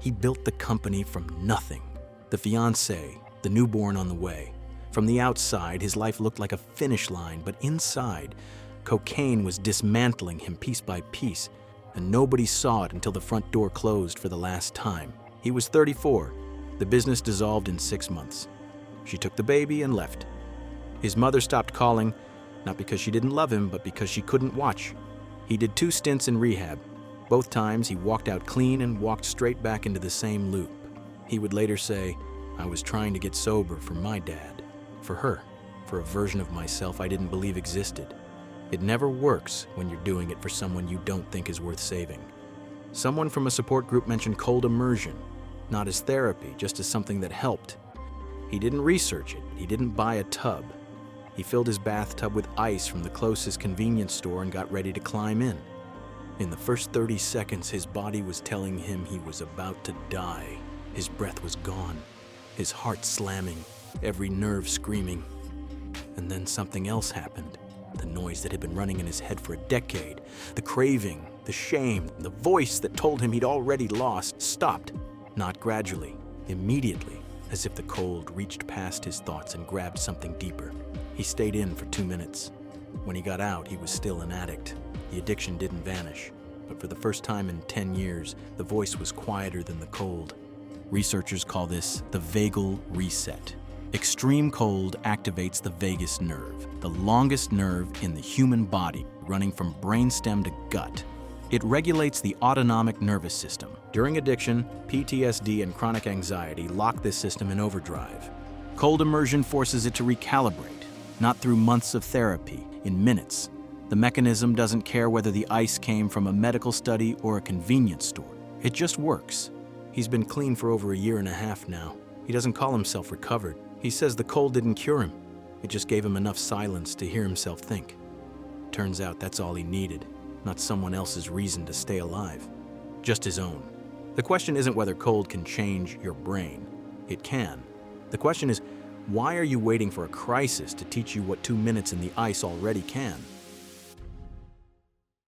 He built the company from nothing. The fiancée, the newborn on the way. From the outside, his life looked like a finish line, but inside, cocaine was dismantling him piece by piece, and nobody saw it until the front door closed for the last time. He was 34. The business dissolved in 6 months. She took the baby and left. His mother stopped calling, not because she didn't love him, but because she couldn't watch. He did 2 stints in rehab. Both times, he walked out clean and walked straight back into the same loop. He would later say, "I was trying to get sober for my dad, for her, for a version of myself I didn't believe existed." It never works when you're doing it for someone you don't think is worth saving. Someone from a support group mentioned Cold Immersion, not as therapy, just as something that helped. He didn't research it. He didn't buy a tub. He filled his bathtub with ice from the closest convenience store and got ready to climb in. In the first 30 seconds, his body was telling him he was about to die. His breath was gone, his heart slamming, every nerve screaming. And then something else happened. The noise that had been running in his head for a decade, the craving, the shame, the voice that told him he'd already lost, stopped. Not gradually, immediately, as if the cold reached past his thoughts and grabbed something deeper. He stayed in for 2 minutes. When he got out, he was still an addict. The addiction didn't vanish, but for the first time in 10 years, the voice was quieter than the cold. Researchers call this the vagal reset. Extreme cold activates the vagus nerve, the longest nerve in the human body, running from brainstem to gut. It regulates the autonomic nervous system. During addiction, PTSD and chronic anxiety lock this system in overdrive. Cold immersion forces it to recalibrate, not through months of therapy, in minutes. The mechanism doesn't care whether the ice came from a medical study or a convenience store. It just works. He's been clean for over 1.5 years now. He doesn't call himself recovered. He says the cold didn't cure him. It just gave him enough silence to hear himself think. Turns out that's all he needed, not someone else's reason to stay alive, just his own. The question isn't whether cold can change your brain. It can. The question is, why are you waiting for a crisis to teach you what 2 minutes in the ice already can?